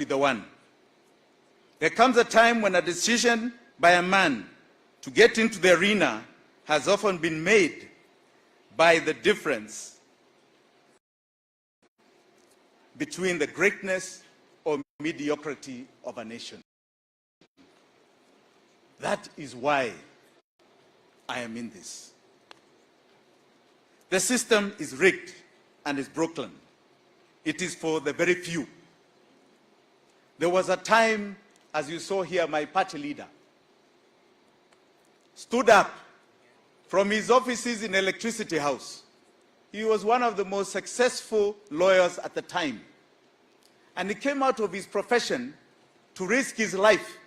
be the one. There comes a time when a decision by a man to get into the arena has often been made by the difference between the greatness or mediocrity of a nation. That is why I am in this. The system is rigged and is broken. It is for the very few. There was a time, as you saw here, my party leader stood up from his offices in Electricity House. He was one of the most successful lawyers at the time. And he came out of his profession to risk his life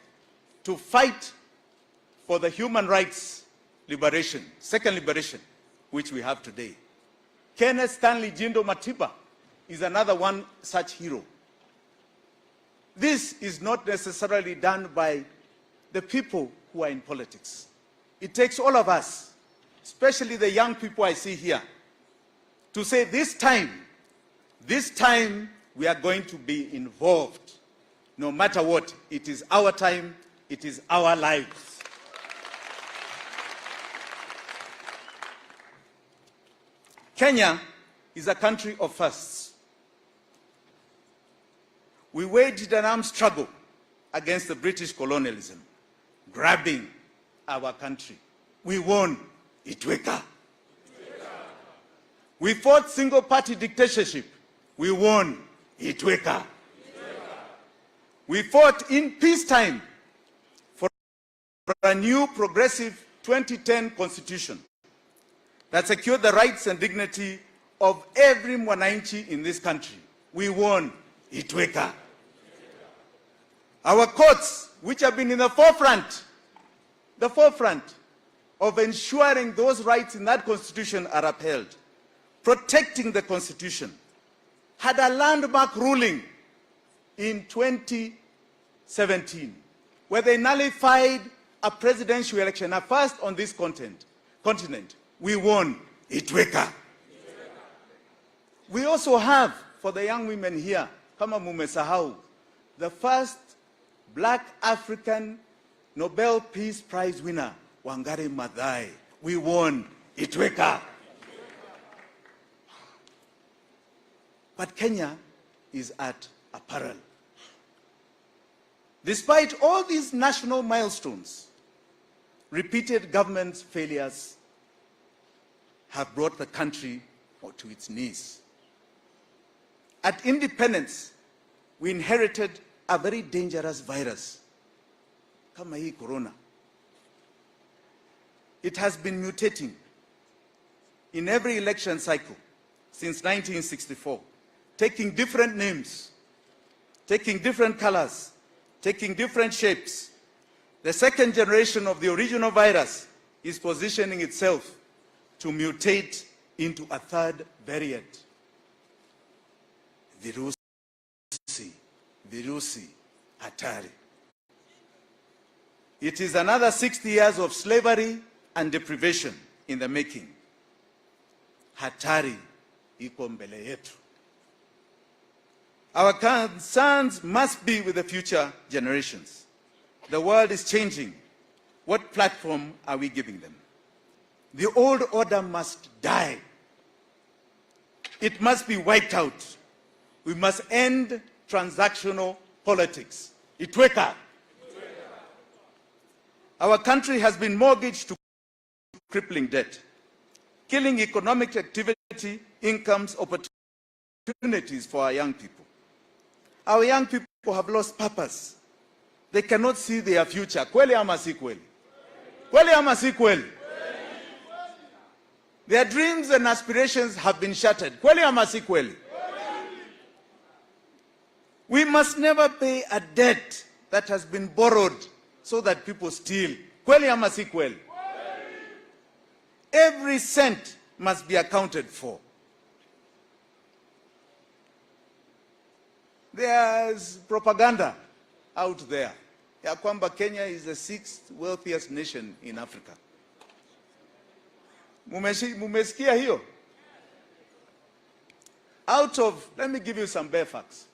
to fight for the human rights liberation, second liberation, which we have today. Kenneth Stanley Jindo Matiba is another one such hero. This is not necessarily done by the people who are in politics. It takes all of us, especially the young people I see here, to say this time we are going to be involved. No matter what, it is our time, it is our lives. Kenya is a country of firsts. We waged an armed struggle against the British colonialism, grabbing our country. We won. Itweka. We fought single-party dictatorship. We won. Itweka. We fought in peacetime for a new progressive 2010 constitution that secured the rights and dignity of every Mwananchi in this country. We won. Itweka. Our courts, which have been in the forefront of ensuring those rights in that constitution are upheld, protecting the constitution, had a landmark ruling in 2017, where they nullified a presidential election, a first on this continent. We won. Itweka. We also have, for the young women here, kama mumesahau, the first Black African Nobel Peace Prize winner, Wangari Maathai. We won. Itweka. But Kenya is at a peril. Despite all these national milestones, repeated government failures have brought the country to its knees. At independence, we inherited a very dangerous virus, kama hii corona. It has been mutating in every election cycle since 1964, taking different names, taking different colors, taking different shapes. The second generation of the original virus is positioning itself to mutate into a third variant. Virusi, hatari. It is another 60 years of slavery and deprivation in the making. Hatari iko mbele yetu. Our concerns must be with the future generations. The world is changing. What platform are we giving them? The old order must die. It must be wiped out. We must end transactional politics. Itweka. Our country has been mortgaged to crippling debt, killing economic activity, incomes, opportunities for our young people. Our young people have lost purpose. They cannot see their future. Kweli ama si kweli? Kweli ama si kweli? Their dreams and aspirations have been shattered. Kweli ama si kweli? We must never pay a debt that has been borrowed so that people steal. Kweli ama si kweli? Every cent must be accounted for. There's propaganda out there ya kwamba Kenya is the 6th wealthiest nation in Africa. Mumesikia hiyo? Out of, let me give you some bare facts.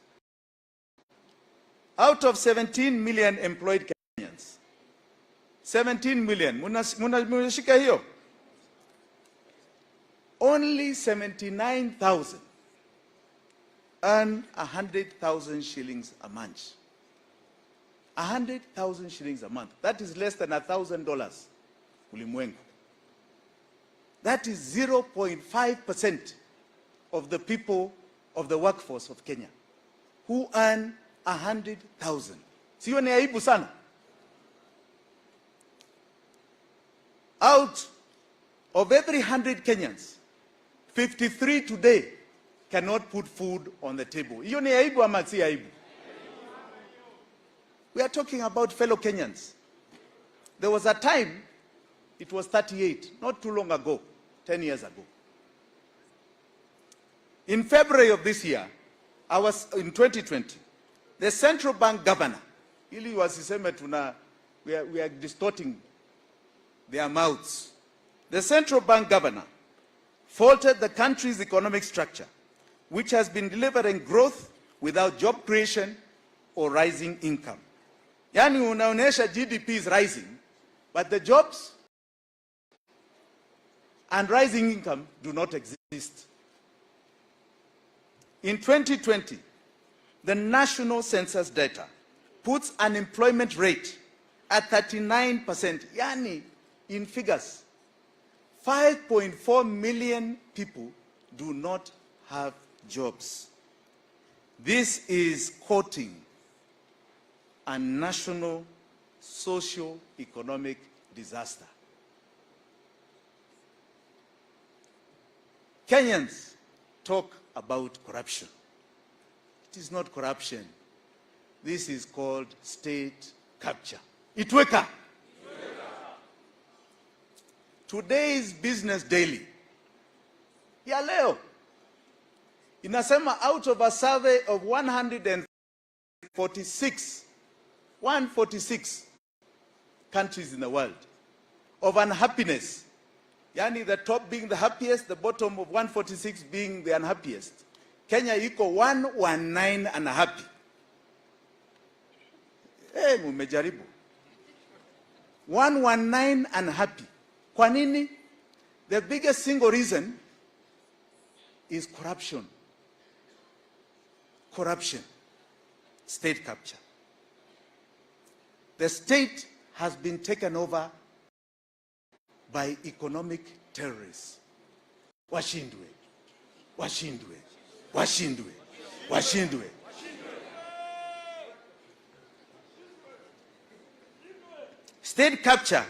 Out of 17 million employed Kenyans, 17 million, munashika hiyo? Only 79,000 earn 100,000 shillings a month. 100,000 shillings a month. That is less than $1,000 ulimwengu. That is 0.5% of the people of the workforce of Kenya who earn 100,000. Sio ni aibu sana? Out of every 100 Kenyans, 53 today cannot put food on the table. Hiyo ni aibu ama si aibu? We are talking about fellow Kenyans. There was a time, it was 38, not too long ago, 10 years ago. In February of this year, in 2020, the central bank governor, ili wasiseme we are distorting their mouths. The central bank governor faulted the country's economic structure, which has been delivering growth without job creation or rising income. Yani unaonesha GDP is rising, but the jobs and rising income do not exist. In 2020, the national census data puts unemployment rate at 39%. Yani, in figures, 5.4 million people do not have jobs. This is quoting a national socio-economic disaster. Kenyans talk about corruption. It is not corruption. This is called state capture. Itweka. Today's Business Daily ya leo inasema out of a survey of 146 countries in the world of unhappiness, yani the top being the happiest, the bottom of 146 being the unhappiest, Kenya iko 119 unhappy. Mumejaribu. 119 unhappy. Kwa nini? The biggest single reason is corruption. Corruption. State capture. The state has been taken over by economic terrorists. Washindwe. Washindwe. Washindwe. Washindwe. State capture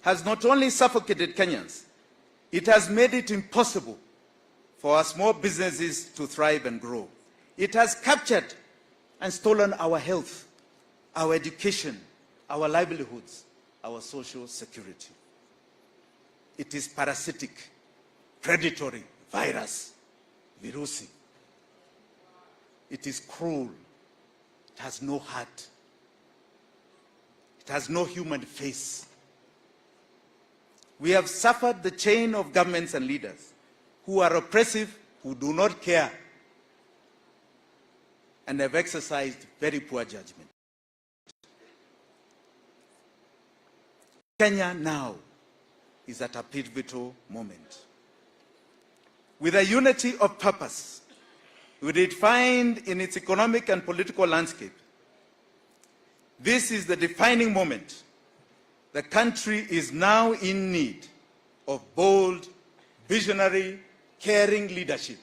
has not only suffocated Kenyans, it has made it impossible for our small businesses to thrive and grow. It has captured and stolen our health, our education, our livelihoods, our social security. It is parasitic, predatory, virus, virusi. It is cruel. It has no heart. It has no human face. We have suffered the chain of governments and leaders who are oppressive, who do not care, and have exercised very poor judgment. Kenya now is at a pivotal moment. With a unity of purpose, redefined in its economic and political landscape, this is the defining moment. The country is now in need of bold, visionary, caring leadership.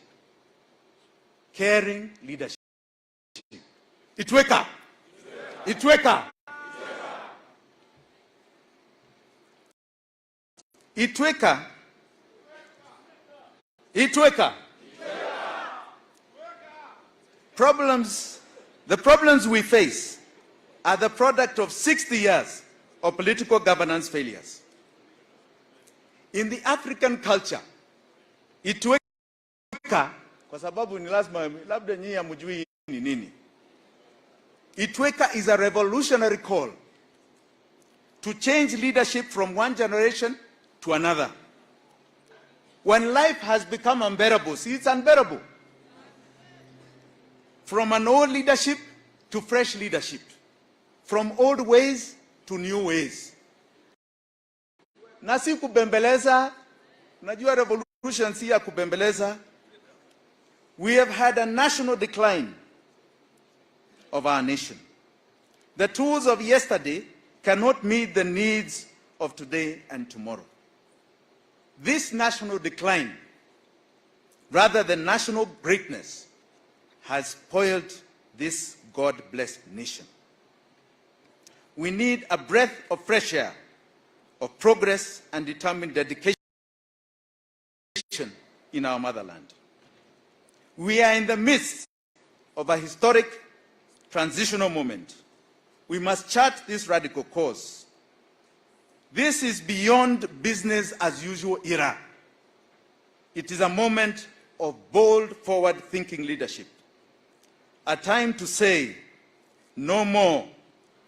Caring leadership. Itweka. Itweka. Itweka. Itweka. The problems we face are the product of 60 years of political governance failures. In the African culture, Itweka, kwa sababu ni lazima labda nyinyi hamjui ni nini. Itweka is a revolutionary call to change leadership from one generation to another. When life has become unbearable, see, it's unbearable. From an old leadership to fresh leadership, from old ways to new ways. Na si kubembeleza, unajua revolution si ya kubembeleza. We have had a national decline of our nation. The tools of yesterday cannot meet the needs of today and tomorrow. This national decline, rather than national greatness, has spoiled this God-blessed nation. We need a breath of fresh air, of progress and determined dedication in our motherland. We are in the midst of a historic transitional moment. We must chart this radical course. This is beyond business as usual era. It is a moment of bold, forward-thinking leadership. A time to say no more.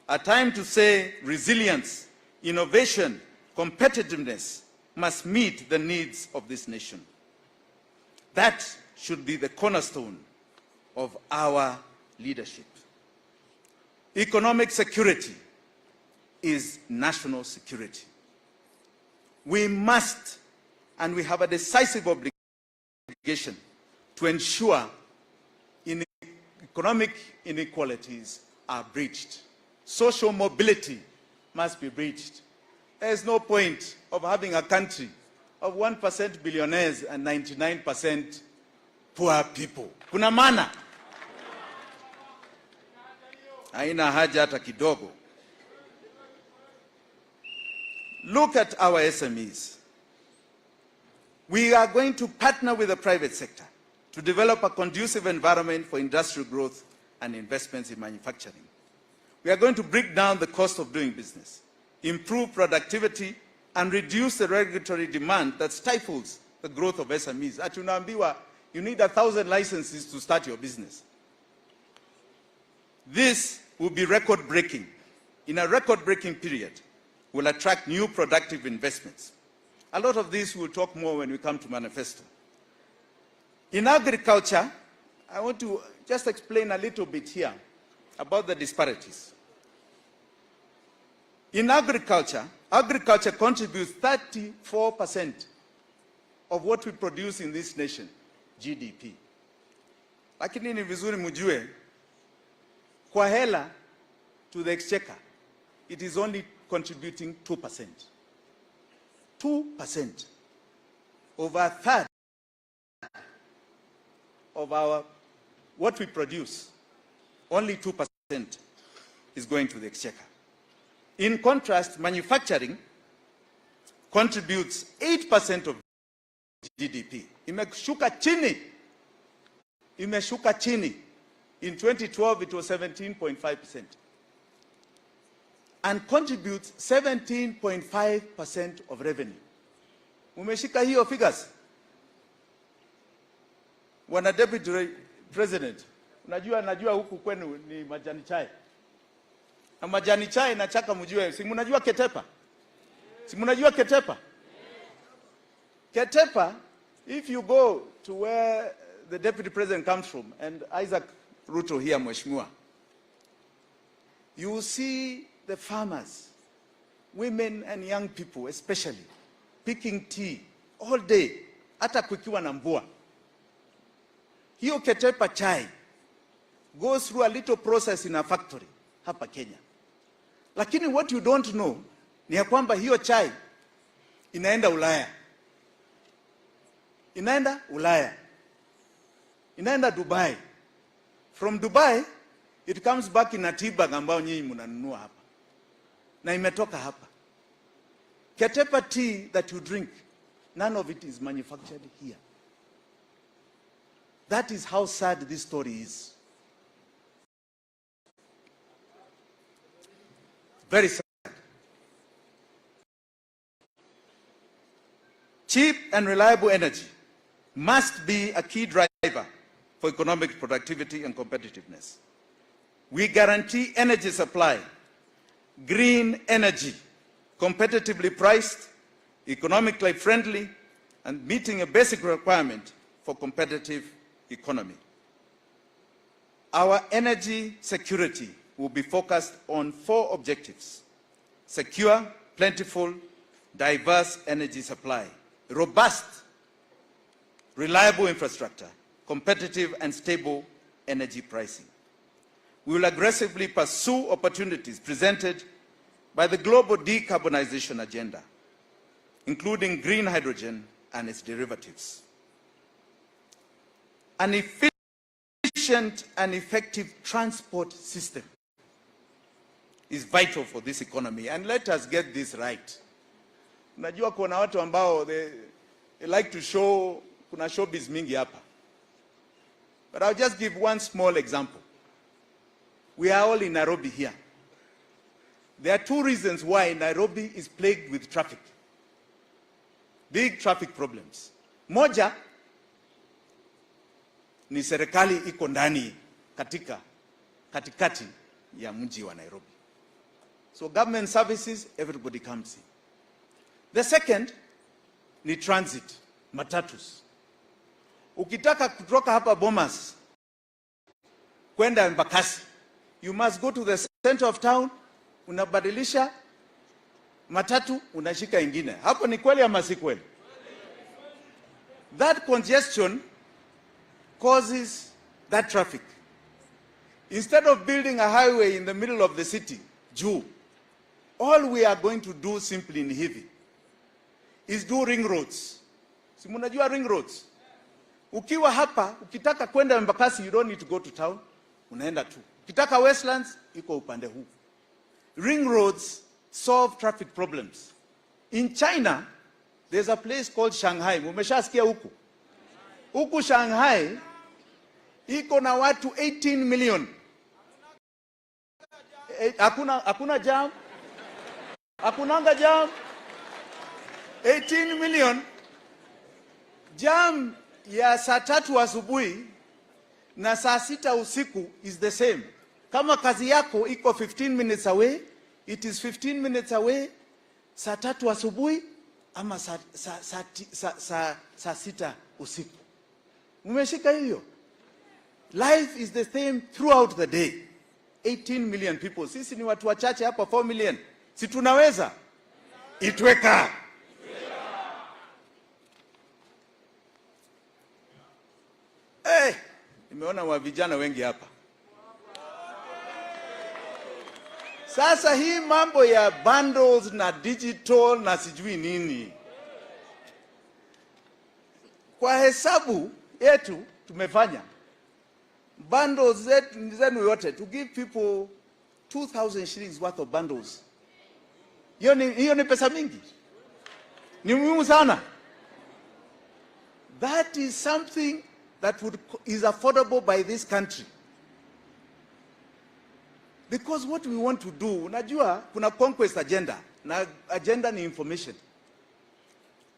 A time to say resilience, innovation, competitiveness must meet the needs of this nation. That should be the cornerstone of our leadership. Economic security is national security. We must, and we have a decisive obligation to ensure economic inequalities are breached. Social mobility must be breached. There is no point of having a country of 1% billionaires and 99% poor people. Kuna maana? Haina haja hata kidogo. Look at our SMEs. We are going to partner with the private sector to develop a conducive environment for industrial growth and investments in manufacturing. We are going to break down the cost of doing business, improve productivity, and reduce the regulatory demand that stifles the growth of SMEs. At unaambiwa, you need 1,000 licenses to start your business. This will be record-breaking. In a record-breaking period, will attract new productive investments. A lot of this we'll talk more when we come to manifesto. In agriculture, I want to just explain a little bit here about the disparities. In agriculture, agriculture contributes 34% of what we produce in this nation, GDP. Lakini ni vizuri mjue, kwa hela to the exchequer, it is only contributing 2%. 2%. Over a third of what we produce, only 2% is going to the exchequer. In contrast, manufacturing contributes 8% of GDP. Imeshuka chini. Imeshuka chini. In 2012, it was 17.5%. And contributes 17.5% of revenue. Umeshika hiyo figures? Wana Deputy President, najua huku kwenu ni majani chai. Na majani chai na chaka mjue, si mnajua ketepa? Si mnajua ketepa? Ketepa, if you go to where the Deputy President comes from, and Isaac Ruto here, Mheshimiwa, you will see the farmers, women and young people especially, picking tea all day, hata kukiwa na mvua. Hiyo ketepa chai goes through a little process in a factory hapa Kenya. Lakini what you don't know ni ya kwamba hiyo chai inaenda Ulaya. Inaenda Ulaya. Inaenda Dubai. From Dubai, it comes back in a tea bag ambao nyinyi mnanunua hapa. Na imetoka hapa. Ketepa tea that you drink, none of it is manufactured here. That is how sad this story is. Very sad. Cheap and reliable energy must be a key driver for economic productivity and competitiveness. We guarantee energy supply, green energy, competitively priced, economically friendly, and meeting a basic requirement for competitive economy. Our energy security will be focused on 4 objectives: secure, plentiful, diverse energy supply, robust, reliable infrastructure, competitive and stable energy pricing. We will aggressively pursue opportunities presented by the global decarbonization agenda, including green hydrogen and its derivatives. An efficient and effective transport system is vital for this economy, and let us get this right. Unajua kuna watu ambao they like to show, kuna showbiz mingi hapa. But I'll just give one small example. We are all in Nairobi here. There are 2 reasons why Nairobi is plagued with traffic. Big traffic problems. Moja ni serikali iko ndani katikati ya mji wa Nairobi. So government services, everybody comes in. The second ni transit, matatus. Ukitaka kutoka hapa Bomas kwenda Embakasi, you must go to the center of town, unabadilisha matatu, unashika ingine. Hapo ni kweli ama si kweli? That congestion causes that traffic. Instead of building a highway in the middle of the city, all we are going to do simply in hivi is do ring roads. Si mnajua ring roads? Ukiwa hapa, ukitaka kwenda Embakasi, you don't need to go to town, unaenda tu. Ukitaka Westlands, iko upande huu. Ring roads solve traffic problems. In China, there's a place called Shanghai. Mumeshasikia huku? Huku Shanghai, iko na watu 18 million. Hakuna jam. Hakunanga jam. 18 million. Jam ya saa 3 asubuhi na saa 6 usiku is the same. Kama kazi yako iko 15 minutes away, it is 15 minutes away, saa 3 asubuhi ama saa 6 usiku. Umeshika hiyo? Life is the same throughout the day. 18 million people. Sisi ni watu wachache hapa, 4 million. Si tunaweza? Itweka. Nimeona wa vijana wengi hapa. Sasa hii mambo ya bundles na digital na sijui nini. Kwa hesabu yetu tumefanya bundles zenu yote to give people 2,000 shillings worth of bundles. Hiyo ni pesa mingi. Ni muhimu sana. That is something that is affordable by this country. Because what we want to do, unajua kuna conquest agenda, na agenda ni information.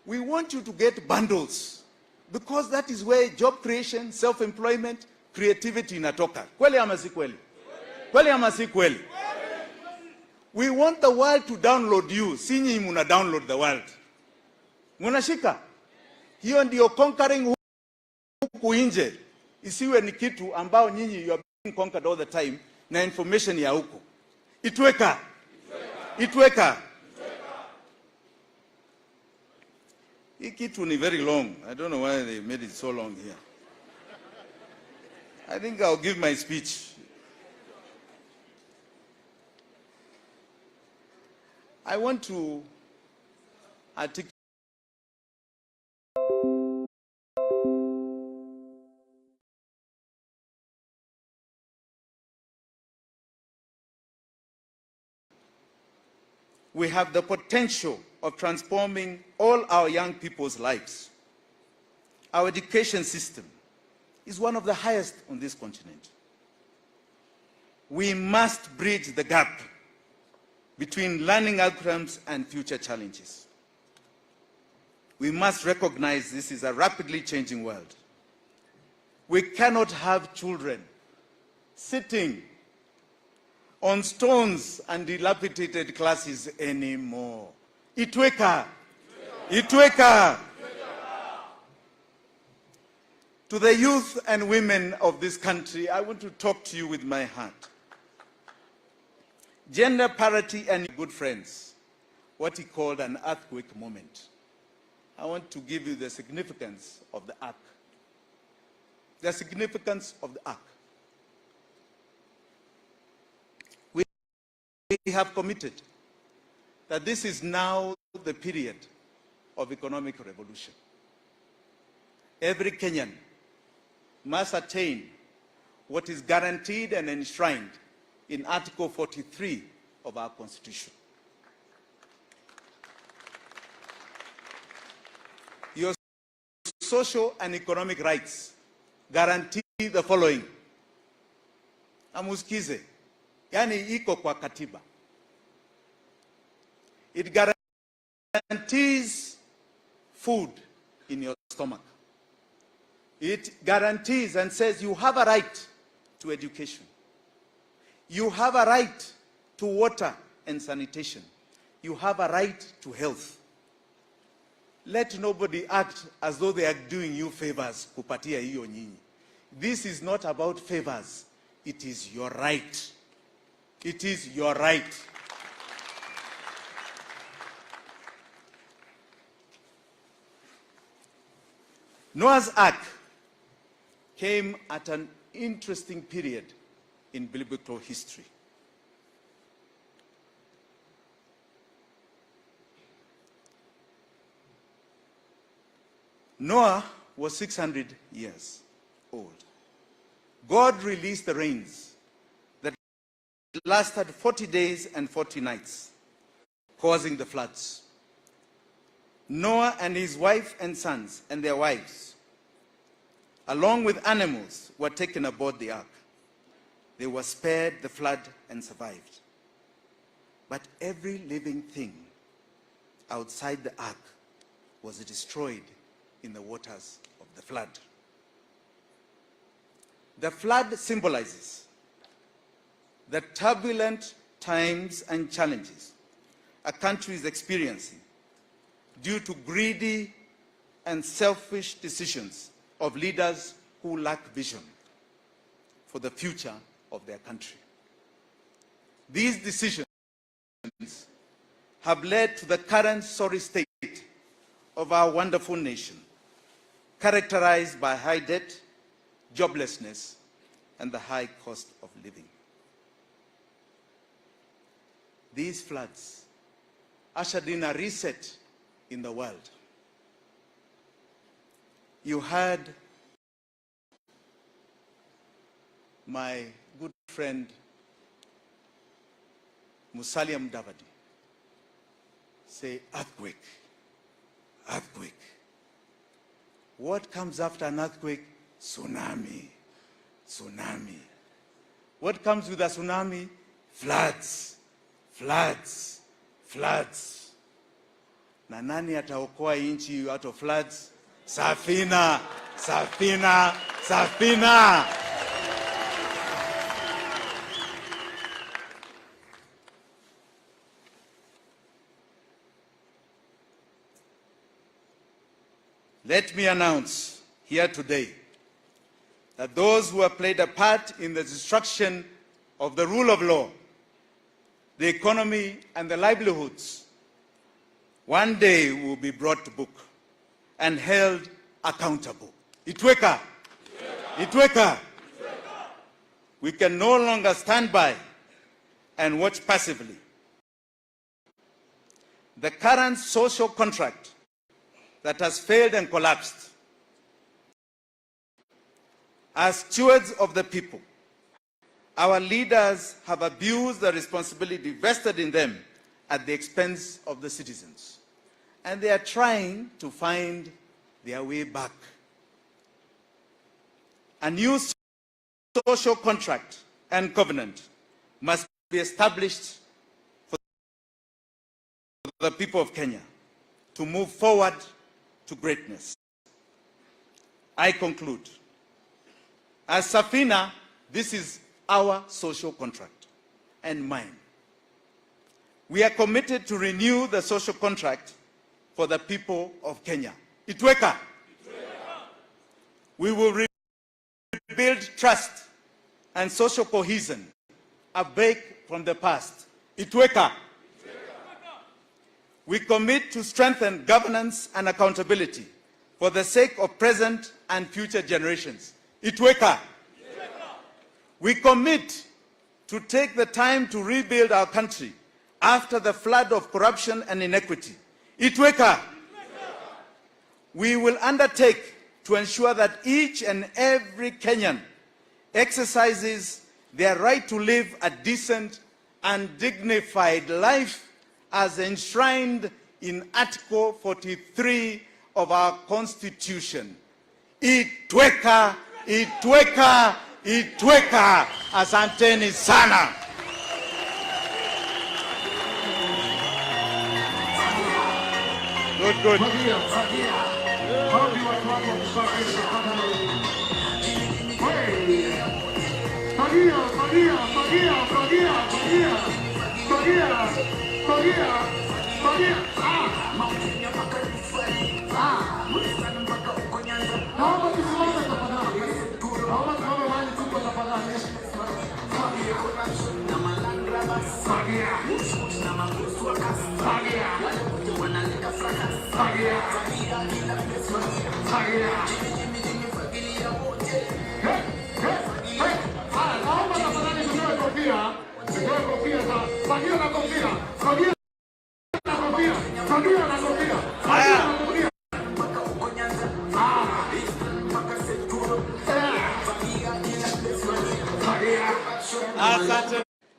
We want you to get bundles because that is where job creation, self-employment, creativity inatoka. Kweli ama si kweli? Kweli ama si kweli? We want the world to download you. Sinyi muna download the world. Munashika. Hiyo ndio conquering huku nje. Isiwe ni kitu ambao nyinyi you are being conquered all the time na information ya huku. Itweka. Hii kitu ni very long. I don't know why they made it so long here. I think I'll give my speech. I want to articulate we have the potential of transforming all our young people's lives. Our education system is one of the highest on this continent. We must bridge the gap between learning outcomes and future challenges. We must recognize this is a rapidly changing world. We cannot have children sitting on stones and dilapidated classes anymore. Itweka. To the youth and women of this country, I want to talk to you with my heart. Gender parity and good friends, what he called an earthquake moment. I want to give you the significance of the ark. The significance of the ark. We have committed that this is now the period of economic revolution. Every Kenyan must attain what is guaranteed and enshrined in Article 43 of our Constitution. Your social and economic rights guarantee the following. Amuskize, yani iko kwa katiba. It guarantees food in your stomach. It guarantees and says you have a right to education. You have a right to water and sanitation. You have a right to health. Let nobody act as though they are doing you favors kupatia hiyo nyinyi. This is not about favors. It is your right. It is your right. Noah's Ark came at an interesting period in biblical history. Noah was 600 years old. God released the rains that lasted 40 days and 40 nights, causing the floods. Noah and his wife and sons and their wives, along with animals, were taken aboard the ark. They were spared the flood and survived. But every living thing outside the ark was destroyed in the waters of the flood. The flood symbolizes the turbulent times and challenges a country is experiencing due to greedy and selfish decisions of leaders who lack vision for the future of their country. These decisions have led to the current sorry state of our wonderful nation, characterized by high debt, joblessness, and the high cost of living. These floods ushered in a reset in the world. You heard my good friend Musalia Mudavadi say, earthquake, earthquake. What comes after an earthquake? Tsunami, tsunami. What comes with a tsunami? Floods, floods, floods. Na nani ataokoa inchi out of floods? Safina, safina, safina. Let me announce here today that those who have played a part in the destruction of the rule of law, the economy, and the livelihoods, one day will be brought to book and held accountable. Itweka, Itweka. We can no longer stand by and watch passively. The current social contract that has failed and collapsed. As stewards of the people, our leaders have abused the responsibility vested in them at the expense of the citizens. And they are trying to find their way back. A new social contract and covenant must be established for the people of Kenya to move forward to greatness. I conclude. As Safina, this is our social contract and mine. We are committed to renew the social contract for the people of Kenya. Itweka. We will rebuild trust and social cohesion, a break from the past. Itweka. We commit to strengthen governance and accountability for the sake of present and future generations. Itweka. We commit to take the time to rebuild our country after the flood of corruption and inequity. Itweka. We will undertake to ensure that each and every Kenyan exercises their right to live a decent and dignified life as enshrined in Article 43 of our Constitution. Itweka, itweka, itweka. Asanteni sana. Good.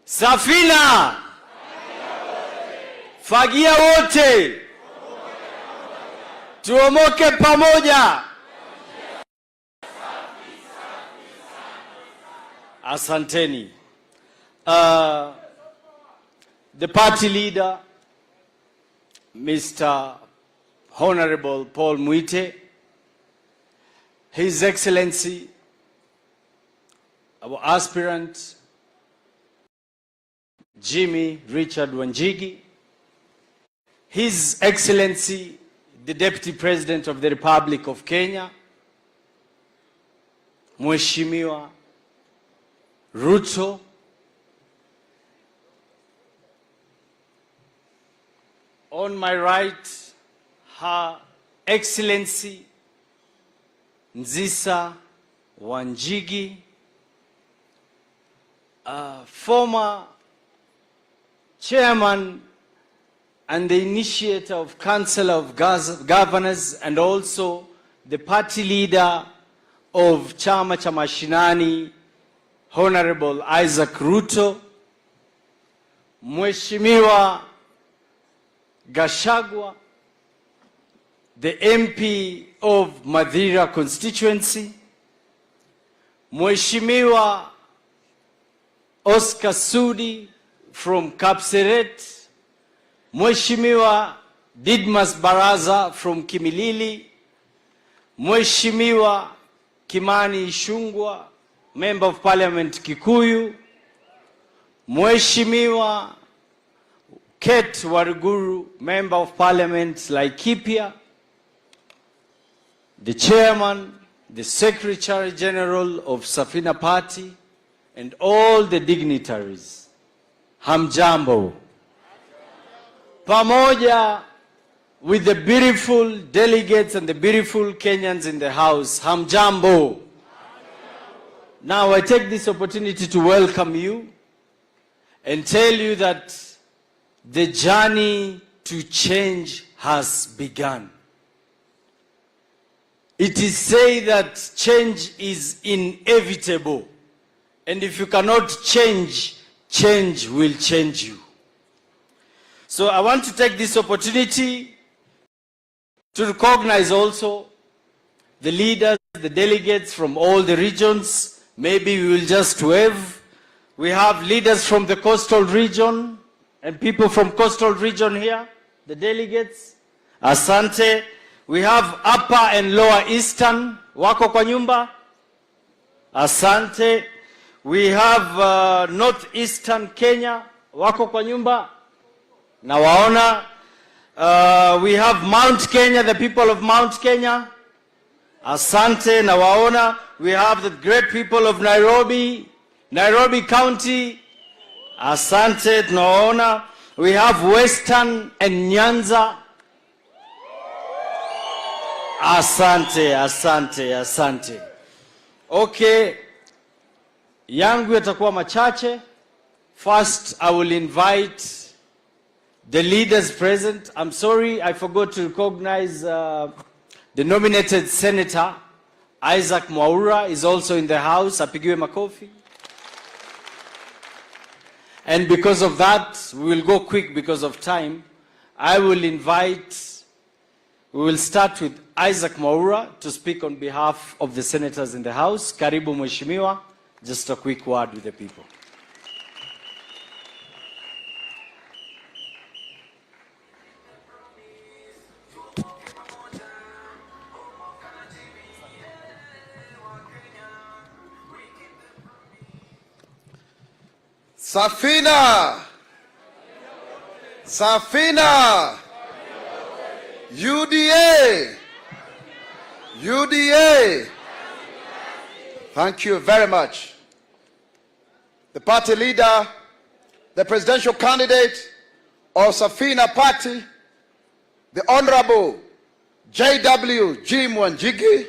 Safina, fagia wote, tuomoke pamoja. Asanteni. The party leader, Mr. Honorable Paul Mwite, His Excellency, our aspirant, Jimi Richard Wanjigi, His Excellency, the Deputy President of the Republic of Kenya, Mheshimiwa Ruto, on my right, Her Excellency Nzisa Wanjigi, former Chairman and the initiator of Council of Governors and also the party leader of Chama cha Mashinani, Honorable Isaac Ruto, Mheshimiwa Gachagua, the MP of Mathira constituency, Mheshimiwa Oscar Sudi from Kapseret, Mheshimiwa Didmas Baraza from Kimilili, Mheshimiwa Kimani Ichung'wah, Member of Parliament Kikuyu, Mheshimiwa Kate Waruguru, Member of Parliament Laikipia, the Chairman, the Secretary General of Safina Party, and all the dignitaries. Hamjambo. Pamoja with the beautiful delegates and the beautiful Kenyans in the house. Hamjambo. Now I take this opportunity to welcome you and tell you that the journey to change has begun. It is said that change is inevitable. And if you cannot change, change will change you. So I want to take this opportunity to recognize also the leaders, the delegates from all the regions. Maybe we will just wave. We have leaders from the coastal region and people from coastal region here, the delegates. Asante. We have upper and lower eastern. Wako kwa nyumba. Asante. We have northeastern Kenya. Wako kwa nyumba. Na waona. We have Mount Kenya, the people of Mount Kenya. Asante, nawaona. We have the great people of Nairobi County. Asante, tunawaona. We have Western and Nyanza. Asante. Okay. Yangu yatakuwa machache. First, I will invite the leaders present. I'm sorry, I forgot to recognize the nominated Senator, Isaac Mwaura, is also in the house. Apigiwe makofi. And because of that, we will go quick because of time. We will start with Isaac Mwaura to speak on behalf of the senators in the house. Karibu Mheshimiwa, just a quick word with the people. Safina, UDA. Thank you very much. The party leader, the presidential candidate of Safina Party, the Honorable Jimi Wanjigi,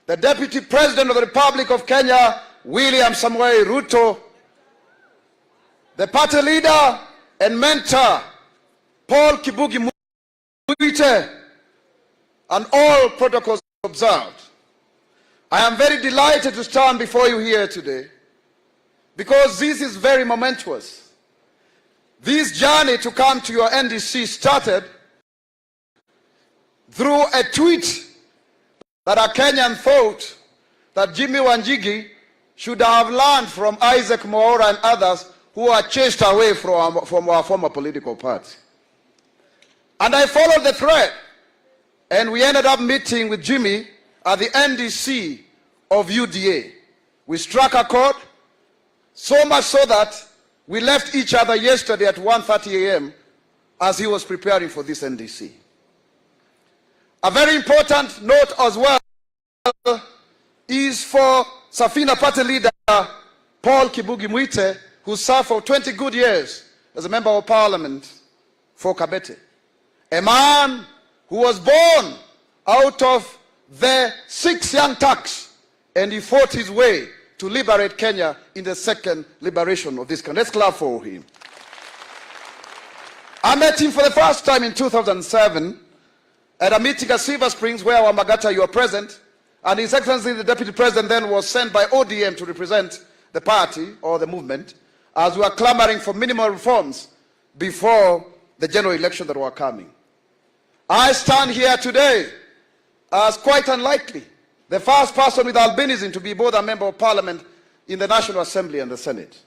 the Deputy President of the Republic of Kenya, William Samoei Ruto, the party leader and mentor, Paul Kibugi Mwite, and all protocols observed. I am very delighted to stand before you here today because this is very momentous. This journey to come to your NDC started through a tweet that a Kenyan thought that Jimi Wanjigi should have learned from Isaac Mwaura and others who are chased away from our former political party. And I followed the thread, and we ended up meeting with Jimi at the NDC of UDA. We struck a chord, so much so that we left each other yesterday at 1:30 a.m. as he was preparing for this NDC. A very important note as well is for Safina Party leader Paul Kibugi Mwite, who served for 20 good years as a member of parliament for Kabete. A man who was born out of the 6 young Turks, and he fought his way to liberate Kenya in the second liberation of this country. Let's clap for him. I met him for the first time in 2007 at a meeting at Silver Springs where Wamagata, you were present, and His Excellency the Deputy President then was sent by ODM to represent the party or the movement as we were clamoring for minimal reforms before the general election that were coming. I stand here today as quite unlikely the first person with albinism to be both a member of parliament in the National Assembly and the Senate.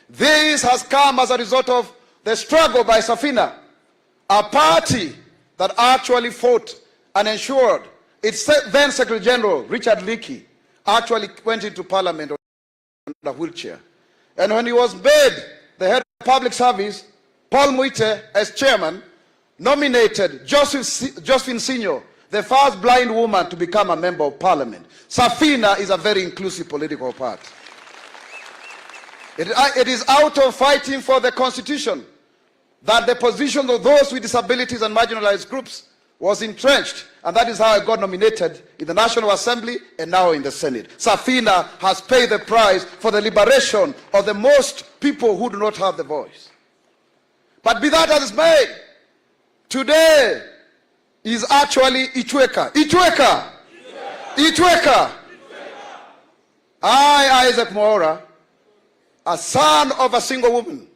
This has come as a result of the struggle by Safina, a party that actually fought and ensured its then Secretary General, Richard Leakey, actually went into parliament on a wheelchair. And when he was made the head of public service, Paul Mwite, as chairman, nominated Josephine Senior, the first blind woman to become a member of parliament. Safina is a very inclusive political party. It is out of fighting for the constitution that the position of those with disabilities and marginalized groups was entrenched, and that is how I got nominated in the National Assembly and now in the Senate. Safina has paid the price for the liberation of the most people who do not have the voice. But be that as it's made, today is actually Itweka. I, Isaac Mwaura, a son of a single woman,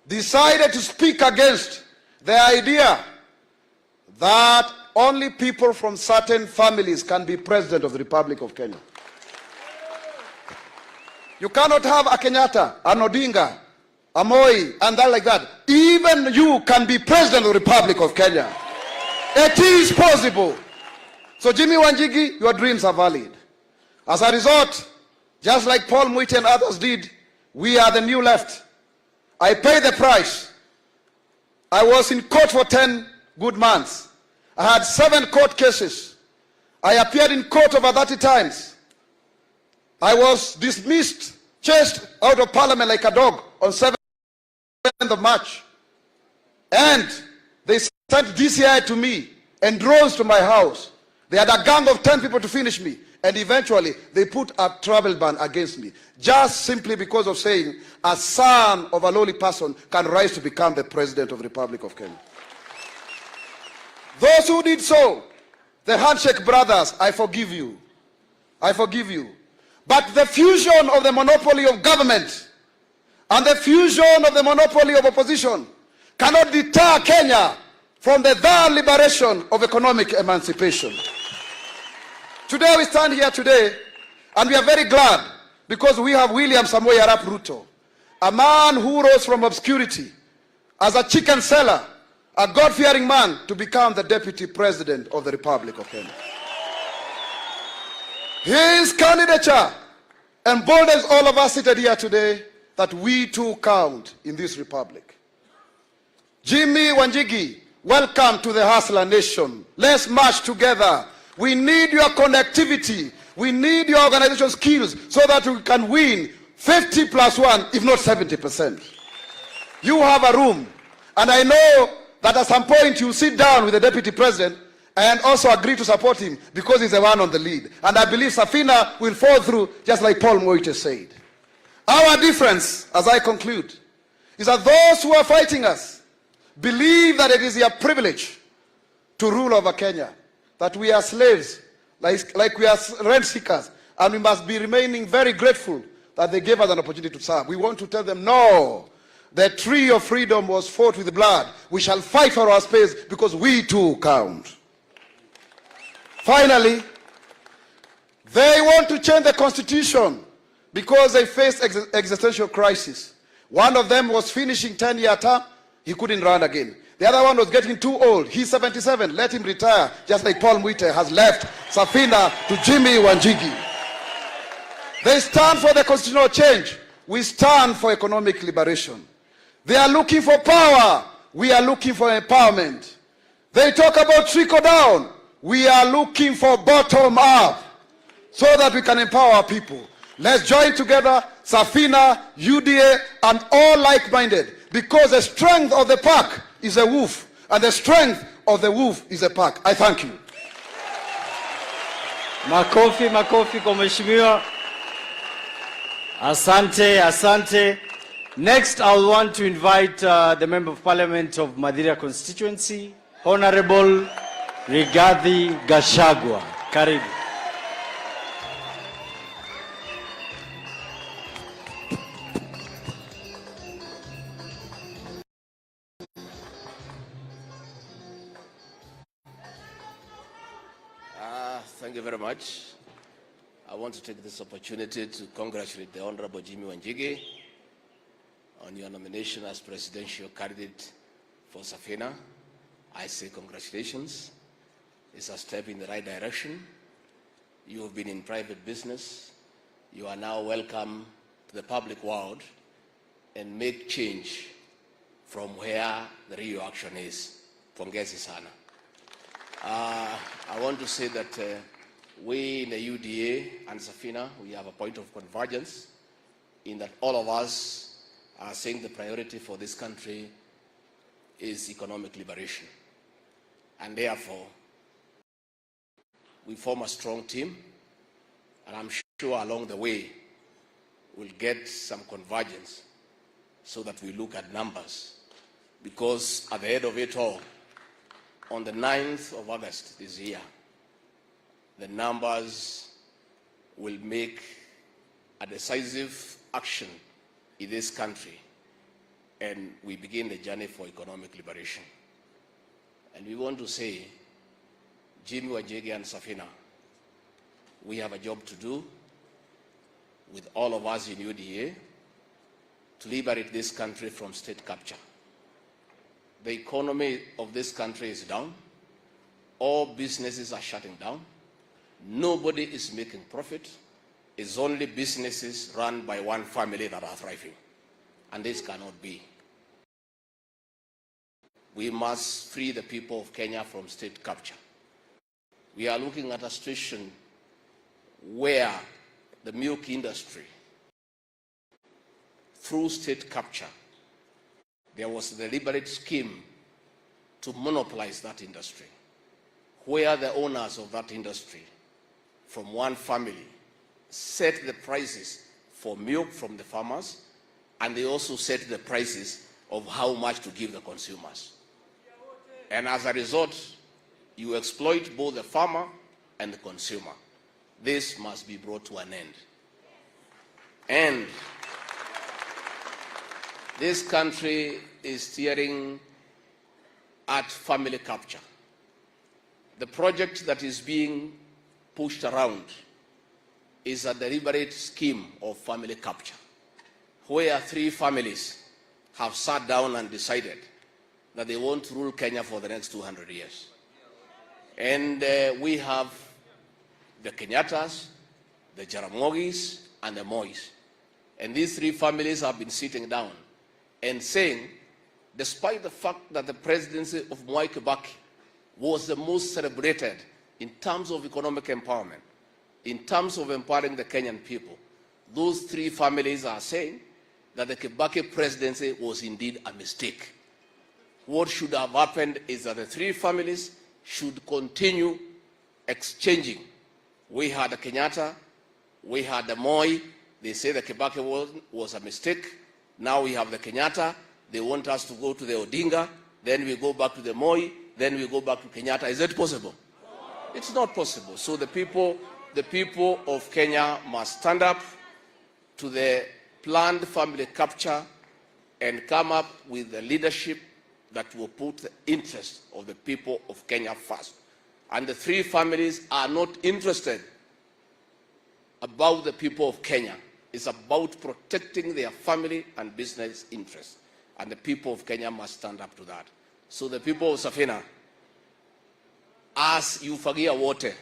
decided to speak against the idea that only people from certain families can be president of the Republic of Kenya. You cannot have a Kenyatta, an Odinga, a Moi, and that like that. Even you can be president of the Republic of Kenya. It is possible. So Jimi Wanjigi, your dreams are valid. As a result, just like Paul Mwite and others did, we are the new left. I paid the price. I was in court for 10 good months. I had 7 court cases. I appeared in court over 30 times. I was dismissed, chased out of parliament like a dog on 7th of March. And they sent DCI to me and drones to my house. They had a gang of 10 people to finish me. And eventually, they put a travel ban against me. Just simply because of saying a son of a lowly person can rise to become the president of the Republic of Kenya. Those who did so, the handshake brothers, I forgive you. I forgive you. But the fusion of the monopoly of government and the fusion of the monopoly of opposition cannot deter Kenya from the third liberation of economic emancipation. Today we stand here today and we are very glad because we have William Samoei Arap Ruto, a man who rose from obscurity as a chicken seller, a God-fearing man, to become the deputy president of the Republic of Kenya. His candidature emboldens all of us seated here today that we too count in this republic. Jimi, Wanjigi, welcome to the Hustler Nation. Let's march together. We need your connectivity. We need your organization skills so that we can win 50 plus 1, if not 70%. You have a room. And I know that at some point you sit down with the deputy president and also agree to support him because he's the one on the lead. And I believe Safina will fall through just like Paul Moite said. Our difference, as I conclude, is that those who are fighting us believe that it is their privilege to rule over Kenya, that we are slaves, like we are rent seekers, and we must be remaining very grateful that they gave us an opportunity to serve. We want to tell them, no, the tree of freedom was fought with blood. We shall fight for our space because we too count. Finally, they want to change the constitution because they faced existential crisis. One of them was finishing 10-year term. He couldn't run again. The other one was getting too old. He's 77. Let him retire, just like Paul Mwite has left Safina to Jimi Wanjigi. They stand for the constitutional change. We stand for economic liberation. They are looking for power. We are looking for empowerment. They talk about trickle down. We are looking for bottom up so that we can empower people. Let's join together, Safina, UDA, and all like-minded, because the strength of the pack is a wolf, and the strength of the wolf is a pack. I thank you. Makofi, makofi kwa mheshimiwa. Asante, asante. Next, I want to invite the Member of Parliament of Madira constituency, Honorable Rigathi Gachagua. Karibu. Thank you very much. I want to take this opportunity to congratulate the Honorable Jimi Wanjigi on your nomination as presidential candidate for Safina. I say congratulations. It's a step in the right direction. You have been in private business. You are now welcome to the public world and make change from where the real action is. Pongezi sana. I want to say that we in the UDA and Safina, we have a point of convergence in that all of us are saying the priority for this country is economic liberation. And therefore, we form a strong team, and I'm sure along the way we'll get some convergence so that we look at numbers. Because at the end of it all, on the 9th of August this year, the numbers will make a decisive action in this country, and we begin the journey for economic liberation. And we want to say, Jimi Wanjigi and Safina, we have a job to do with all of us in UDA to liberate this country from state capture. The economy of this country is down. All businesses are shutting down. Nobody is making profit. It's only businesses run by one family that are thriving. And this cannot be. We must free the people of Kenya from state capture. we are looking at a situation where the milk industry, through state capture, there was a deliberate scheme to monopolize that industry, where the owners of that industry from one family set the prices for milk from the farmers, and they also set the prices of how much to give the consumers. And as a result, you exploit both the farmer and the consumer. This must be brought to an end. And this country is steering at family capture. The project that is being pushed around is a deliberate scheme of family capture, where 3 families have sat down and decided that they want to rule Kenya for the next 200 years. And we have the Kenyatas, the Jaramogis, and the Mois. And these 3 families have been sitting down and saying, despite the fact that the presidency of Mwai Kibaki was the most celebrated in terms of economic empowerment, in terms of empowering the Kenyan people, those 3 families are saying that the Kibaki presidency was indeed a mistake. What should have happened is that the 3 families should continue exchanging. We had the Kenyatta, we had the Moi. They say the Kibaki was a mistake. Now we have the Kenyatta. They want us to go to the Odinga. Then we go back to the Moi. Then we go back to Kenyatta. Is it possible? No. It's not possible. So the people of Kenya must stand up to the planned family capture and come up with the leadership that will put the interest of the people of Kenya first. And the 3 families are not interested about the people of Kenya. It's about protecting their family and business interests. And the people of Kenya must stand up to that. So the people of Safina, as you fagia water,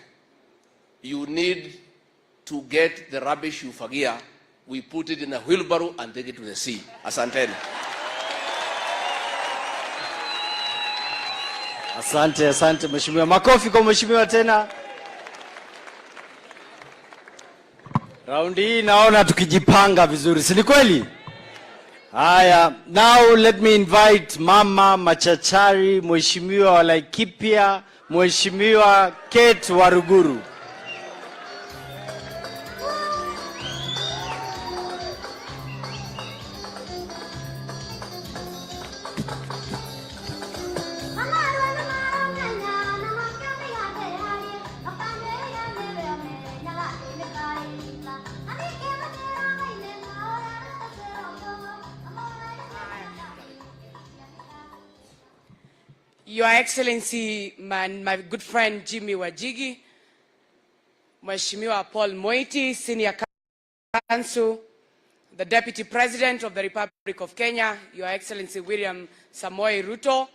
you need to get the rubbish you fagia. We put it in a wheelbarrow and take it to the sea. Asanteni. Asante, asante mheshimiwa. Makofi kwa mheshimiwa tena. Raundi hii naona tukijipanga vizuri, si ni kweli? Haya, now let me invite Mama Machachari, mheshimiwa wa Laikipia, mheshimiwa Kate Waruguru. Your Excellency, my good friend Jimi Wanjigi, Mheshimiwa Paul Moiti, Senior Counsel, the Deputy President of the Republic of Kenya, Your Excellency William Samoei Ruto,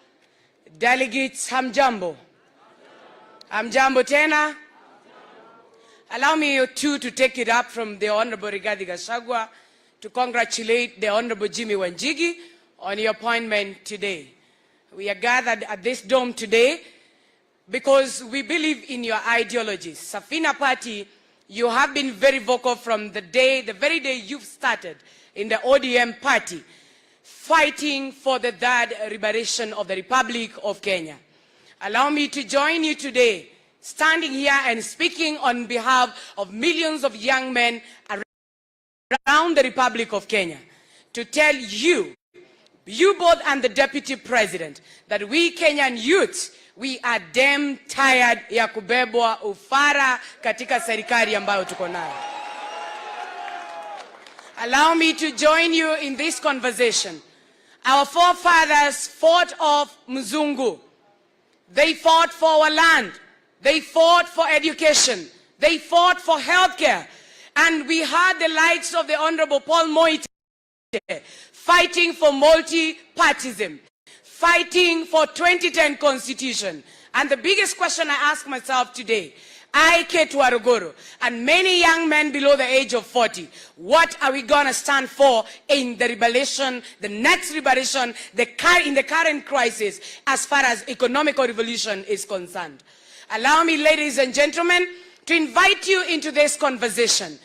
delegates, hamjambo. Hamjambo tena. Allow me too to take it up from the Honorable Rigathi Gachagua to congratulate the Honorable Jimi Wanjigi on your appointment today. We are gathered at this dome today because we believe in your ideologies. Safina Party, you have been very vocal from the very day you've started in the ODM party, fighting for the 3rd liberation of the Republic of Kenya. Allow me to join you today, standing here and speaking on behalf of millions of young men around the Republic of Kenya, to tell you both and the Deputy President, that we Kenyan youths, we are damn tired ya kubebwa ufara katika serikali ambayo tuko nayo. Allow me to join you in this conversation. Our forefathers fought off Mzungu. They fought for our land. They fought for education. They fought for healthcare. And we had the likes of the Honorable Paul Moiti fighting for multi-partyism, fighting for 2010 constitution. And the biggest question I ask myself today, I, Kate Waruguru, and many young men below the age of 40, what are we going to stand for in the liberation, the next liberation, in the current crisis as far as economic revolution is concerned? Allow me, ladies and gentlemen, to invite you into this conversation.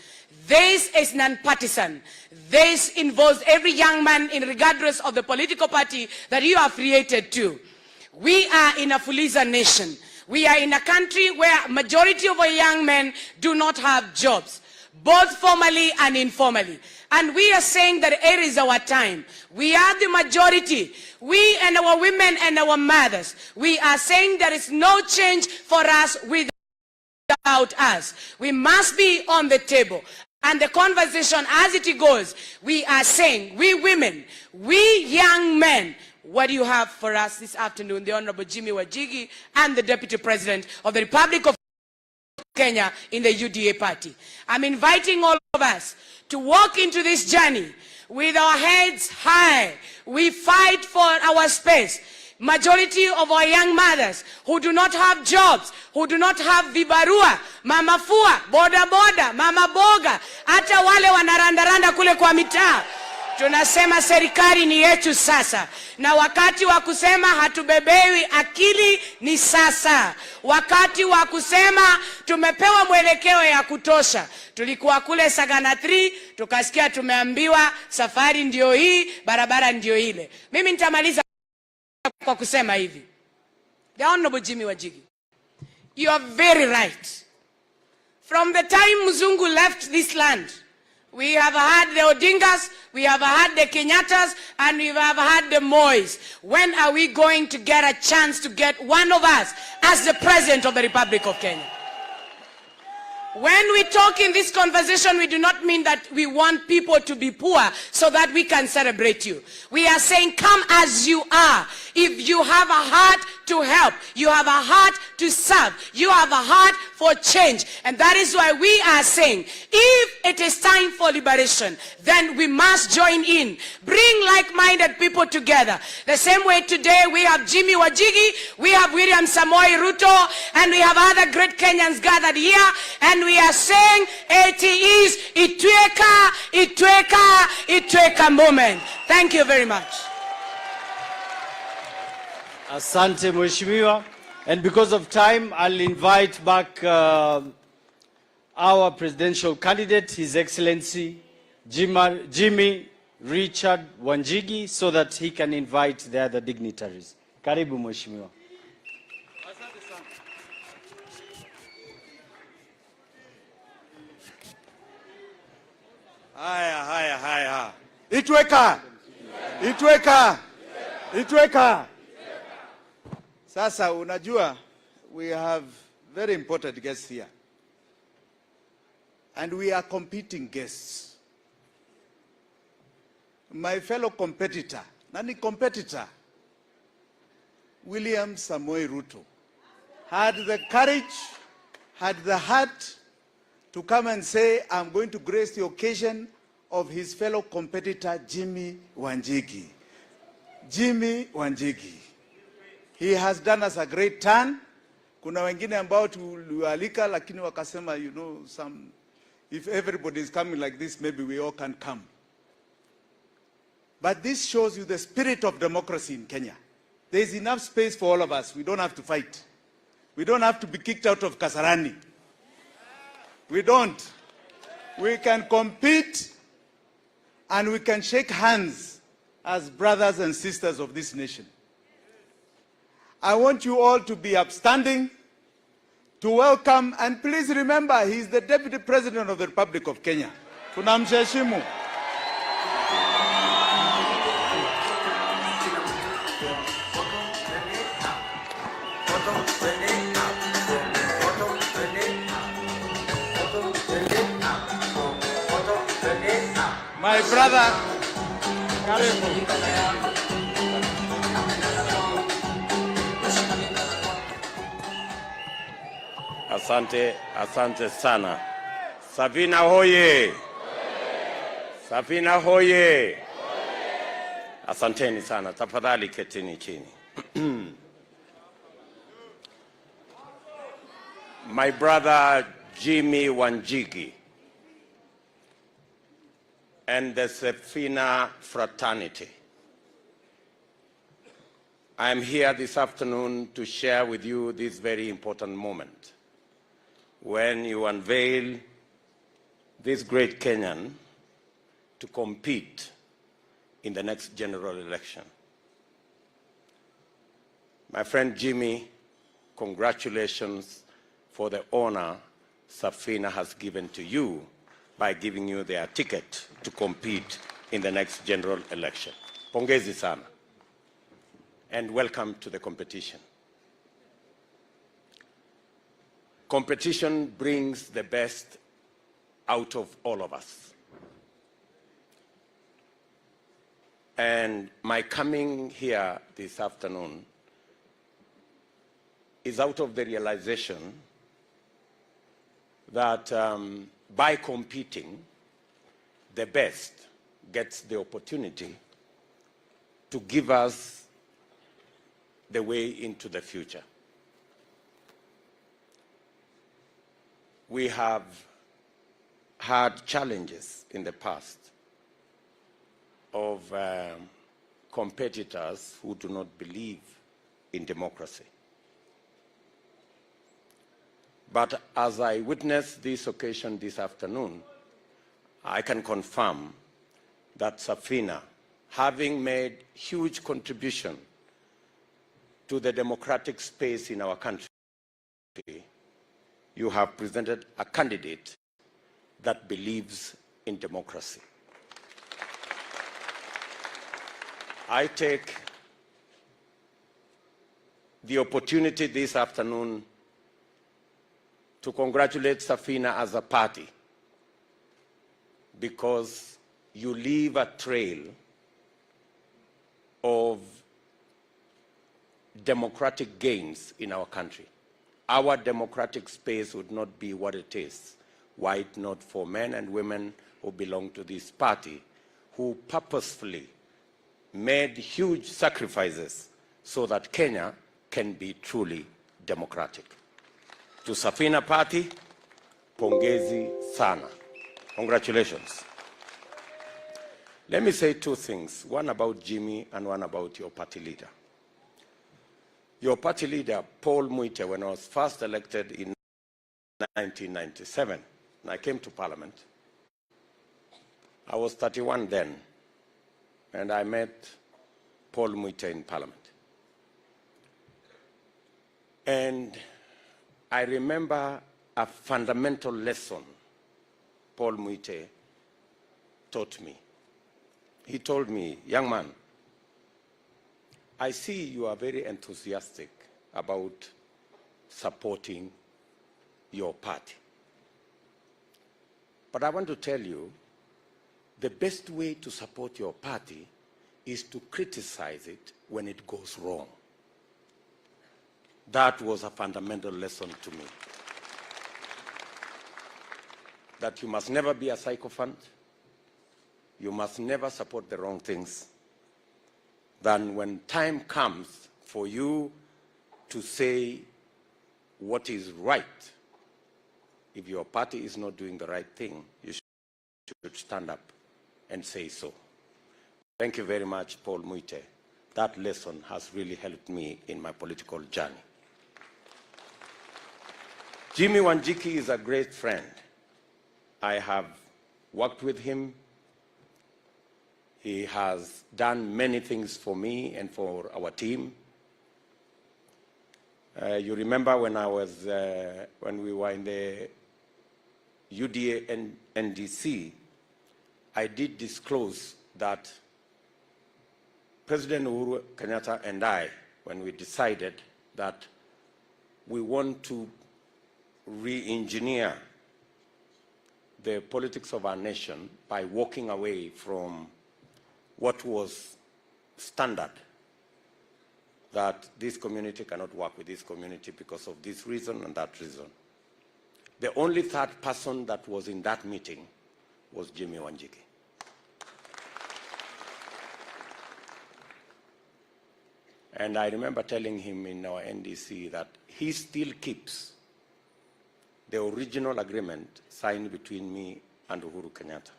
This is non-partisan. This involves every young man, regardless of the political party that you are affiliated to. We are in a Fuliza nation. We are in a country where majority of our young men do not have jobs, both formally and informally. And we are saying that it is our time. We are the majority. We and our women and our mothers. We are saying there is no change for us without us. We must be on the table. And the conversation as it goes, we are saying, we women, we young men, what do you have for us this afternoon? The Honorable Jimi Wanjigi and the Deputy President of the Republic of Kenya in the UDA party. I'm inviting all of us to walk into this journey with our heads high. We fight for our space. Majority of our young mothers who do not have jobs, who do not have vibarua, mama fua, boda boda, mama boga, hata wale wanarandaranda kule kwa mitaa. Tunasema serikali ni yetu sasa. Na wakati wa kusema hatubebewi akili ni sasa. Wakati wa kusema tumepewa mwelekeo ya kutosha. Tulikuwa kule Sagana 3, tukasikia tumeambiwa safari ndio hii, barabara ndio ile. Mimi nitamaliza kwa kusema hivi. The Honorable Jimi Wanjigi, you are very right. From the time Mzungu left this land, we have had the Odingas, we have had the Kenyatas, and we have had the Mois. When are we going to get a chance to get one of us as the President of the Republic of Kenya? When we talk in this conversation, we do not mean that we want people to be poor so that we can celebrate you. We are saying, come as you are. If you have a heart to help, you have a heart to serve, you have a heart for change. And that is why we are saying, if it is time for liberation, then we must join in. Bring like-minded people together. The same way today we have Jimi Wanjigi, we have William Samoei Ruto, and we have other great Kenyans gathered here. And we are saying, it is Itweka, Itweka, Itweka moment. Thank you very much. Asante Mheshimiwa. And because of time, I'll invite back our presidential candidate, His Excellency Jimi Richard Wanjigi, so that he can invite the other dignitaries. Karibu Mheshimiwa. Haya. Itweka. Itweka. Itweka. Sasa unajua, we have very important guests here. And we are competing guests. My fellow competitor, William Samoei Ruto, had the courage, had the heart to come and say, I'm going to grace the occasion of his fellow competitor, Jimi Wanjigi. Jimi Wanjigi. He has done us a great turn. Kuna wengine ambao tulialika lakini wakasema, if everybody is coming like this, maybe we all can come. But this shows you the spirit of democracy in Kenya. There is enough space for all of us. We don't have to fight. We don't have to be kicked out of Kasarani. We don't. We can compete and we can shake hands as brothers and sisters of this nation. I want you all to be upstanding, to welcome, and please remember, he is the Deputy President of the Republic of Kenya. Tunamheshimu. My brother, Asante sana. Safina hoye. Safina hoye. Asanteni sana. Tafadhali ketini chini. My brother Jimi Wanjigi and the Safina fraternity, I am here this afternoon to share with you this very important moment when you unveil this great Kenyan to compete in the next general election. My friend Jimi, congratulations for the honor Safina has given to you by giving you their ticket to compete in the next general election. Pongezi sana, and welcome to the competition. Competition brings the best out of all of us. And my coming here this afternoon is out of the realization that by competing, the best gets the opportunity to give us the way into the future. We have had challenges in the past of competitors who do not believe in democracy. But as I witnessed this occasion this afternoon, I can confirm that Safina, having made huge contribution to the democratic space in our country, you have presented a candidate that believes in democracy. I take the opportunity this afternoon to congratulate Safina as a party, because you leave a trail of democratic gains in our country. Our democratic space would not be what it is were it not for men and women who belong to this party, who purposefully made huge sacrifices so that Kenya can be truly democratic. To Safina Party, pongezi sana. Congratulations. Let me say two things, one about Jimi and one about your party leader. Your party leader, Paul Muite, when I was first elected in 1997, and I came to Parliament, I was 31 then, and I met Paul Muite in Parliament. And I remember a fundamental lesson Paul Muite taught me. He told me, young man, I see you are very enthusiastic about supporting your party. But I want to tell you, the best way to support your party is to criticize it when it goes wrong. That was a fundamental lesson to me. That you must never be a sycophant. You must never support the wrong things. Then when time comes for you to say what is right, if your party is not doing the right thing, you should stand up and say so. Thank you very much, Paul Muite. That lesson has really helped me in my political journey. Jimi Wanjigi is a great friend. I have worked with him. He has done many things for me and for our team. You remember when when we were in the UDA and NDC, I did disclose that President Uhuru Kenyatta and I, when we decided that we want to re-engineer the politics of our nation by walking away from what was standard, that this community cannot work with this community because of this reason and that reason. The only third person that was in that meeting was Jimi Wanjigi. And I remember telling him in our NDC that he still keeps the original agreement signed between me and Uhuru Kenyatta.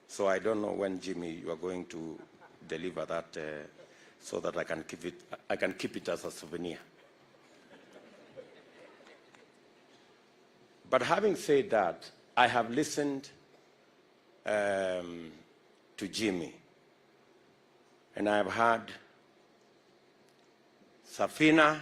So I don't know when, Jimi, you are going to deliver that so that I can keep it as a souvenir. But having said that, I have listened to Jimi, and I have heard Safina